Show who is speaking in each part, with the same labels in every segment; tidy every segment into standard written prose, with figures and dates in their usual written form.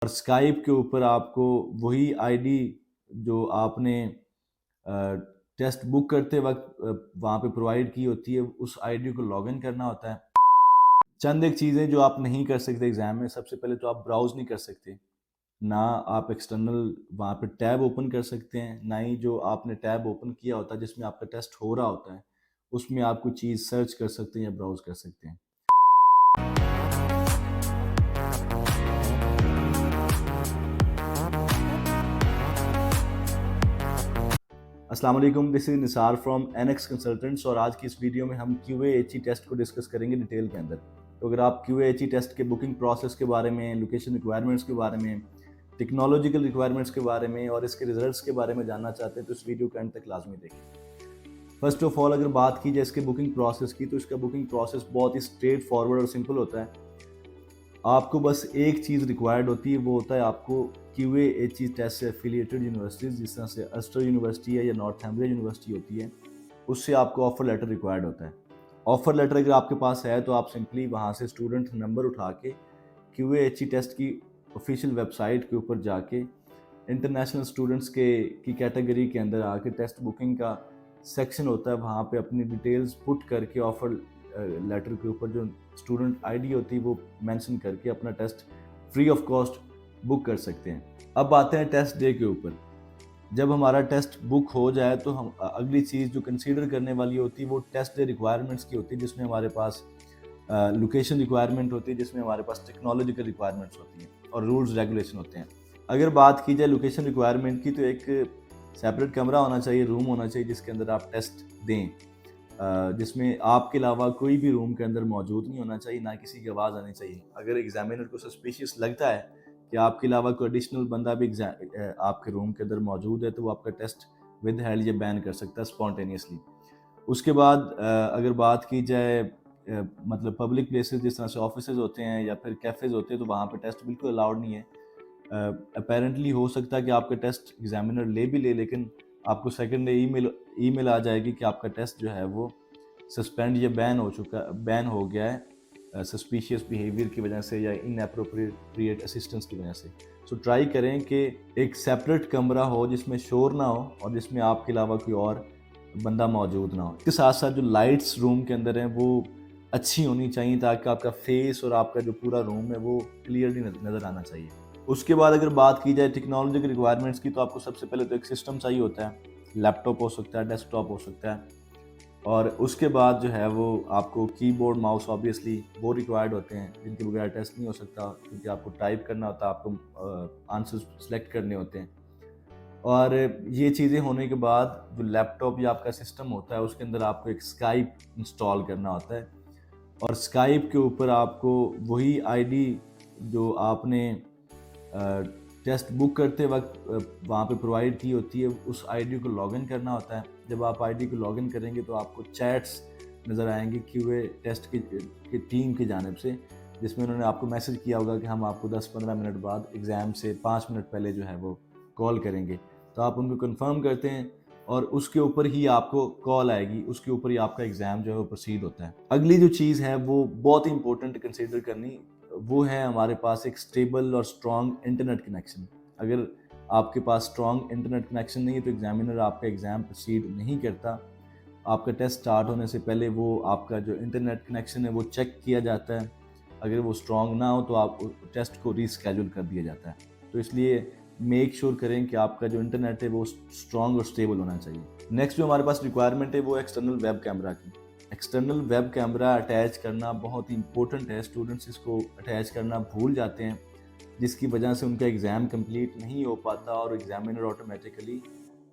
Speaker 1: और स्काइप के ऊपर आपको वही आईडी जो आपने टेस्ट बुक करते वक्त वहाँ पे प्रोवाइड की होती है, उस आईडी को लॉगिन करना होता है। चंद एक चीज़ें जो आप नहीं कर सकते एग्ज़ाम में, सबसे पहले तो आप ब्राउज़ नहीं कर सकते। ना आप एक्सटर्नल वहाँ पे टैब ओपन कर सकते हैं, ना ही जो आपने टैब ओपन किया होता है जिसमें आपका टेस्ट हो रहा होता है, उसमें आप कोई चीज़ सर्च कर सकते हैं या ब्राउज़ कर सकते हैं। अस्सलाम वालेकुम, this is Nisar from NX consultants और आज की इस वीडियो में हम QA/HE टेस्ट को डिस्कस करेंगे डिटेल के अंदर। तो अगर आप QA/HE टेस्ट के बुकिंग प्रोसेस के बारे में, लोकेशन रिक्वायरमेंट्स के बारे में, टेक्नोलॉजिकल रिक्वायरमेंट्स के बारे में और इसके रिजल्ट्स के बारे में जानना चाहते हैं तो इस वीडियो को एंड तक लाजमी देखें। फर्स्ट ऑफ ऑल अगर बात की जाए इसके बुकिंग प्रोसेस की, तो इसका बुकिंग प्रोसेस बहुत ही स्ट्रेट फॉरवर्ड और सिंपल होता है। आपको बस एक चीज़ रिक्वायर्ड होती है, वो होता है आपको QA/HE टेस्ट से एफिलिएटेड यूनिवर्सिटीज़ जिस तरह से अस्टर यूनिवर्सिटी है या नॉर्थम्बरिया यूनिवर्सिटी होती है, उससे आपको ऑफ़र लेटर रिक्वायर्ड होता है। ऑफ़र लेटर अगर आपके पास है तो आप सिंपली वहाँ से स्टूडेंट नंबर उठा के QA/HE टेस्ट की ऑफिशियल वेबसाइट के ऊपर जाके इंटरनेशनल स्टूडेंट्स की कैटेगरी के अंदर आके टेस्ट बुकिंग का सेक्शन होता है, वहाँ पे अपनी डिटेल्स पुट करके ऑफ़र लेटर के ऊपर जो स्टूडेंट आईडी होती है वो मेंशन करके अपना test free of cost book कर सकते हैं। अब आते हैं टेस्ट डे के ऊपर। जब हमारा टेस्ट बुक हो जाए तो हम अगली चीज़ जो कंसीडर करने वाली होती है वो टेस्ट डे रिक्वायरमेंट्स की होती है, जिसमें हमारे पास लोकेशन रिक्वायरमेंट होती है, जिसमें हमारे पास टेक्नोलॉजिकल रिक्वायरमेंट्स होती हैं और रूल्स रेगुलेशन होते हैं। अगर बात की जाए लोकेशन रिक्वायरमेंट की, तो एक सेपरेट कमरा होना चाहिए, रूम होना चाहिए जिसके अंदर आप टेस्ट दें, जिसमें आपके अलावा कोई भी रूम के अंदर मौजूद नहीं होना चाहिए, ना किसी की आवाज़ आनी चाहिए। अगर एग्जामिनर को सस्पिशियस लगता है कि आपके अलावा कोई एडिशनल बंदा भी आपके रूम के अंदर मौजूद है, तो वो आपका टेस्ट विद हेल्ड या बैन कर सकता है स्पॉन्टेनियसली। उसके बाद अगर बात की जाए मतलब पब्लिक प्लेसेस जिस तरह से ऑफिसेज होते हैं या फिर कैफ़ेज़ होते हैं, तो वहाँ पे टेस्ट बिल्कुल अलाउड नहीं है। अपेरेंटली हो सकता है कि आपका टेस्ट एग्जामिनर ले भी ले, लेकिन आपको सेकंड डे ईमेल आ जाएगी कि आपका टेस्ट जो है वो सस्पेंड या बैन हो गया है सस्पिशियस बिहेवियर की वजह से या इनएप्रोप्रिएट असिस्टेंस की वजह से। सो ट्राई करें कि एक सेपरेट कमरा हो जिसमें शोर ना हो और जिसमें आपके अलावा कोई और बंदा मौजूद ना हो। इसके साथ साथ जो लाइट्स रूम के अंदर हैं वो अच्छी होनी चाहिए ताकि आपका फेस और आपका जो पूरा रूम है वो क्लियरली नज़र आना चाहिए। उसके बाद अगर बात की जाए टेक्नोलॉजी की रिक्वायरमेंट्स की, तो आपको सबसे पहले तो एक सिस्टम चाहिए होता है। लैपटॉप हो सकता है, डेस्कटॉप हो सकता है, और उसके बाद जो है वो आपको कीबोर्ड माउस ऑब्वियसली वो रिक्वायर्ड होते हैं, जिनके बगैर टेस्ट नहीं हो सकता, क्योंकि आपको टाइप करना होता है, आपको आंसर्स सेलेक्ट करने होते हैं। और ये चीज़ें होने के बाद जो लैपटॉप या आपका सिस्टम होता है उसके अंदर आपको एक स्काइप इंस्टॉल करना होता है, और स्काइप के ऊपर आपको वही आईडी जो आपने टेस्ट बुक करते वक्त वहाँ पे प्रोवाइड की होती है, उस आईडी को लॉगिन करना होता है। जब आप आईडी को लॉगिन करेंगे तो आपको चैट्स नज़र आएंगे QA टेस्ट की टीम की जानिब से, जिसमें उन्होंने आपको मैसेज किया होगा कि हम आपको 10-15 मिनट बाद एग्ज़ाम से 5 मिनट पहले जो है वो कॉल करेंगे। तो आप उनको कंफर्म करते हैं और उसके ऊपर ही आपको कॉल आएगी, उसके ऊपर ही आपका एग्ज़ाम जो है वो प्रोसीड होता है। अगली जो चीज़ है वो बहुत ही इंपॉर्टेंट कंसीडर करनी, वो है हमारे पास एक स्टेबल और स्ट्रॉन्ग इंटरनेट कनेक्शन। अगर आपके पास स्ट्रॉन्ग इंटरनेट कनेक्शन नहीं है तो एग्जामिनर आपका एग्ज़ाम प्रोसीड नहीं करता। आपका टेस्ट स्टार्ट होने से पहले वो आपका जो इंटरनेट कनेक्शन है वो चेक किया जाता है। अगर वो स्ट्रॉन्ग ना हो तो आप टेस्ट को रीस्केड्यूल कर दिया जाता है। तो इसलिए मेक श्योर करें कि आपका जो इंटरनेट है वो स्ट्रॉन्ग और स्टेबल होना चाहिए। नेक्स्ट जो हमारे पास रिक्वायरमेंट है वो एक्सटर्नल वेब कैमरा की। एक्सटर्नल वेब कैमरा अटैच करना बहुत ही इंपॉर्टेंट है। स्टूडेंट्स इसको अटैच करना भूल जाते हैं, जिसकी वजह से उनका एग्ज़ाम कंप्लीट नहीं हो पाता और एग्जामिनर ऑटोमेटिकली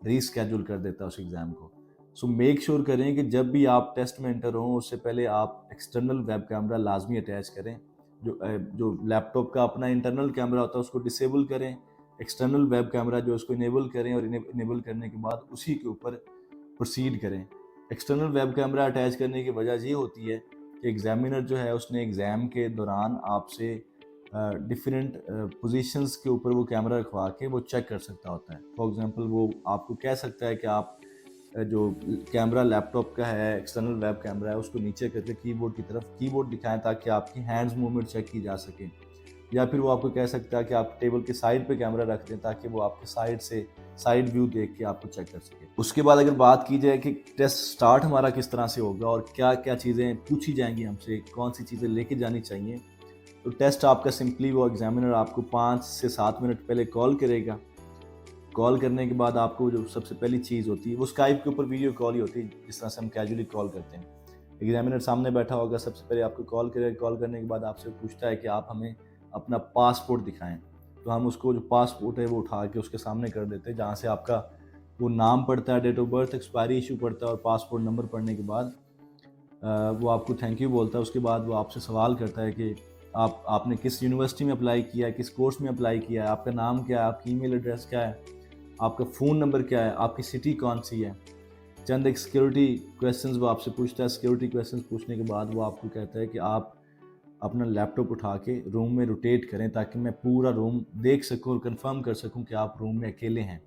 Speaker 1: रीस्केड्यूल कर देता है उस एग्ज़ाम को। सो मेक श्योर करें कि जब भी आप टेस्ट में एंटर हों उससे पहले आप एक्सटर्नल वेब कैमरा लाजमी अटैच करें। जो लैपटॉप का अपना इंटरनल कैमरा होता है उसको डिसेबल करें, एक्सटर्नल वेब कैमरा जो उसको इनेबल करें और इनेबल करने के बाद उसी के ऊपर प्रोसीड करें। एक्सटर्नल वेब कैमरा अटैच करने की वजह ये होती है कि एग्जामिनर जो है उसने एग्ज़ाम के दौरान आपसे डिफरेंट पोजीशंस के ऊपर वो कैमरा रखवा के वो चेक कर सकता होता है। फॉर एग्जांपल वो आपको कह सकता है कि आप जो कैमरा लैपटॉप का है, एक्सटर्नल वेब कैमरा है, उसको नीचे करके कीबोर्ड की तरफ कीबोर्ड दिखाएं ताकि आपकी हैंड्स मूवमेंट चेक की जा सके। या फिर वो आपको कह सकता है कि आप टेबल के साइड पे कैमरा रख दें ताकि वो आपके साइड से साइड व्यू देख के आपको चेक कर सके। उसके बाद अगर बात की जाए कि टेस्ट स्टार्ट हमारा किस तरह से होगा और क्या क्या चीज़ें पूछी जाएंगी हमसे, कौन सी चीज़ें लेके जानी चाहिए, तो टेस्ट आपका सिंपली वो एग्जामिनर आपको 5 से 7 मिनट पहले कॉल करेगा। कॉल करने के बाद आपको जो सबसे पहली चीज़ होती है वो स्काइप के ऊपर वीडियो कॉल ही होती है, जिस तरह से हम कैजुअली कॉल करते हैं। एग्जामिनर सामने बैठा होगा, सबसे पहले आपको कॉल करेगा। कॉल करने के बाद आपसे पूछता है कि आप हमें अपना पासपोर्ट दिखाएं, तो हम उसको जो पासपोर्ट है वो उठा के उसके सामने कर देते हैं, जहाँ से आपका वो नाम पड़ता है, date of birth, expiry issue पड़ता है और पासपोर्ट नंबर पढ़ने के बाद वो आपको थैंक यू बोलता है। उसके बाद वो आपसे सवाल करता है कि आपने किस यूनिवर्सिटी में अप्लाई किया है, किस कोर्स में अप्लाई किया है, आपका नाम क्या है, आपकी ईमेल एड्रेस क्या है, आपका फ़ोन नंबर क्या है, आपकी सिटी कौन सी है। चंद एक सिक्योरिटी क्वेश्चंस वो आपसे पूछता है। सिक्योरिटी क्वेश्चंस पूछने के बाद वो आपको कहता है कि आप अपना लैपटॉप उठा के रूम में रोटेट करें ताकि मैं पूरा रूम देख सकूं और कंफर्म कर सकूं कि आप रूम में अकेले हैं।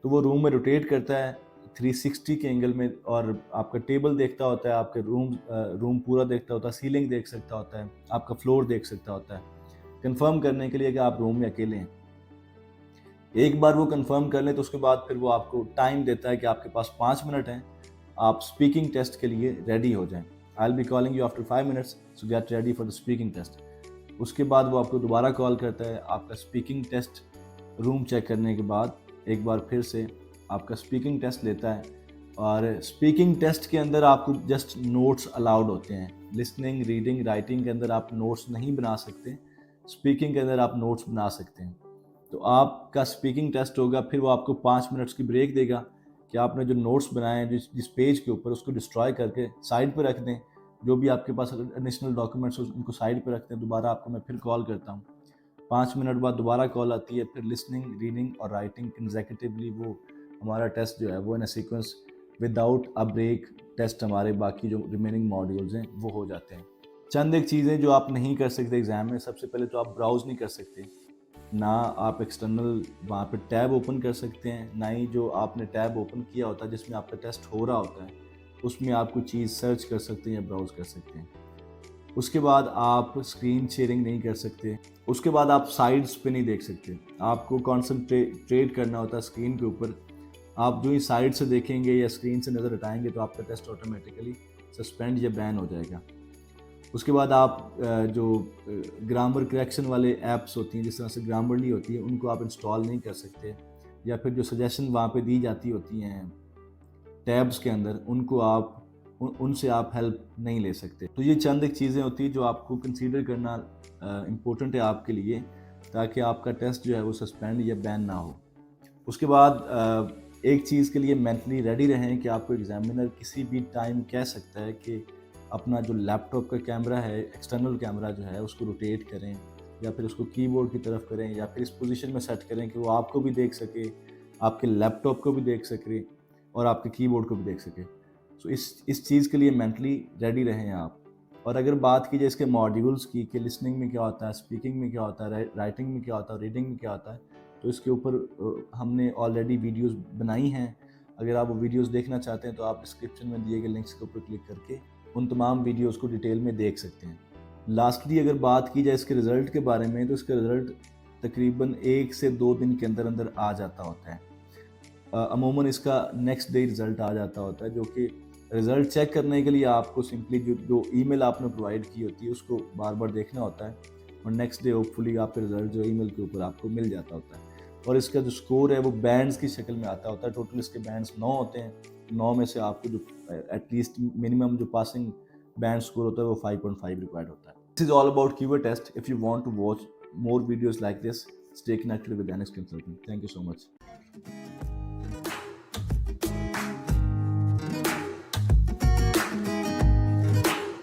Speaker 1: तो वो रूम में रोटेट करता है 360 के एंगल में और आपका टेबल देखता होता है, आपके रूम पूरा देखता होता है, सीलिंग देख सकता होता है, आपका फ्लोर देख सकता होता है, कंफर्म करने के लिए कि आप रूम में अकेले हैं। एक बार वो कंफर्म कर लें तो उसके बाद फिर वो आपको टाइम देता है कि आपके पास 5 मिनट हैं, आप स्पीकिंग टेस्ट के लिए रेडी हो जाएं। I will be calling you after 5 minutes, so get ready for the speaking test. उसके बाद वो आपको दोबारा कॉल करता है। आपका स्पीकिंग टेस्ट रूम चेक करने के बाद एक बार फिर से आपका स्पीकिंग टेस्ट लेता है और स्पीकिंग टेस्ट के अंदर आपको जस्ट नोट्स अलाउड होते हैं। लिसनिंग, रीडिंग, राइटिंग के अंदर आप नोट्स नहीं बना सकते, स्पीकिंग के अंदर आप नोट्स बना सकते हैं। तो आपका स्पीकिंग टेस्ट होगा, फिर वो आपको 5 मिनट्स की ब्रेक देगा कि आपने जो नोट्स बनाए हैं जिस पेज के ऊपर, उसको डिस्ट्रॉय करके साइड पे रख दें। जो भी आपके पास एडिशनल डॉक्यूमेंट्स उनको साइड पे रखते हैं। दोबारा आपको मैं फिर कॉल करता हूँ। 5 मिनट बाद दोबारा कॉल आती है। फिर लिसनिंग, रीडिंग और राइटिंग कंसेक्यूटिवली वो हमारा टेस्ट जो है वो in a sequence without a break test हमारे बाकी जो रिमेनिंग मॉड्यूल्स हैं वो हो जाते हैं। चंद एक चीज़ें जो आप नहीं कर सकते एग्ज़ाम में, सबसे पहले तो आप ब्राउज़ नहीं कर सकते, ना आप एक्सटर्नल वहाँ पे टैब ओपन कर सकते हैं, ना ही जो आपने टैब ओपन किया होता है जिसमें आपका टेस्ट हो रहा होता है उसमें आप कोई चीज़ सर्च कर सकते हैं या ब्राउज़ कर सकते हैं। उसके बाद आप स्क्रीन शेयरिंग नहीं कर सकते। उसके बाद आप साइड्स पे नहीं देख सकते। आपको कॉन्सनट्रेट करना होता है स्क्रीन के ऊपर। आप जो ही साइड से देखेंगे या स्क्रीन से नज़र हटाएंगे तो आपका टेस्ट ऑटोमेटिकली सस्पेंड या बैन हो जाएगा। उसके बाद आप जो ग्रामर करेक्शन वाले ऐप्स होती हैं, जिस तरह से ग्रामरली होती है, उनको आप इंस्टॉल नहीं कर सकते, या फिर जो सजेशन वहाँ पे दी जाती होती हैं टैब्स के अंदर, उनको आप उनसे आप हेल्प नहीं ले सकते। तो ये चंद एक चीज़ें होती हैं जो आपको कंसीडर करना इम्पोर्टेंट है आपके लिए, ताकि आपका टेस्ट जो है वो सस्पेंड या बैन ना हो। उसके बाद एक चीज़ के लिए मेंटली रेडी रहें कि आपको एग्जामिनर किसी भी टाइम कह सकता है कि अपना जो लैपटॉप का कैमरा है, एक्सटर्नल कैमरा जो है, उसको रोटेट करें या फिर उसको कीबोर्ड की तरफ करें या फिर इस पोजीशन में सेट करें कि वो आपको भी देख सके, आपके लैपटॉप को भी देख सके और आपके कीबोर्ड को भी देख सके। सो इस चीज़ के लिए मेंटली रेडी रहें आप। और अगर बात की जाए इसके मॉड्यूल्स की कि लिसनिंग में क्या होता है, स्पीकिंग में क्या होता है, राइटिंग में क्या होता है, रीडिंग में क्या होता है, तो इसके ऊपर हमने ऑलरेडी वीडियोस बनाई हैं। अगर आप वो वीडियोस देखना चाहते हैं तो आप डिस्क्रिप्शन में दिए गए लिंक्स के ऊपर क्लिक करके उन तमाम वीडियोस को डिटेल में देख सकते हैं। लास्टली अगर बात की जाए इसके रिज़ल्ट के बारे में, तो इसका रिज़ल्ट तकरीबन 1 से 2 दिन के अंदर अंदर आ जाता होता है। अमूमन इसका नेक्स्ट डे रिज़ल्ट आ जाता होता है, जो कि रिज़ल्ट चेक करने के लिए आपको सिंपली जो ईमेल आपने प्रोवाइड की होती है उसको बार बार देखना होता है और नेक्स्ट डे होपफुली आपका रिज़ल्ट जो ईमेल के ऊपर आपको मिल जाता होता है। और इसका जो स्कोर है वो बैंड्स की शक्ल में आता होता है। टोटल इसके बैंड्स 9 होते हैं। 9 में से आपको जो एटलीस्ट मिनिमम जो पासिंग बैंड स्कोर होता है वो 5.5 रिक्वायर्ड होता है। This is all about QA test. If you want to watch more videos like this, stay connected with NX Consulting. Thank you so much.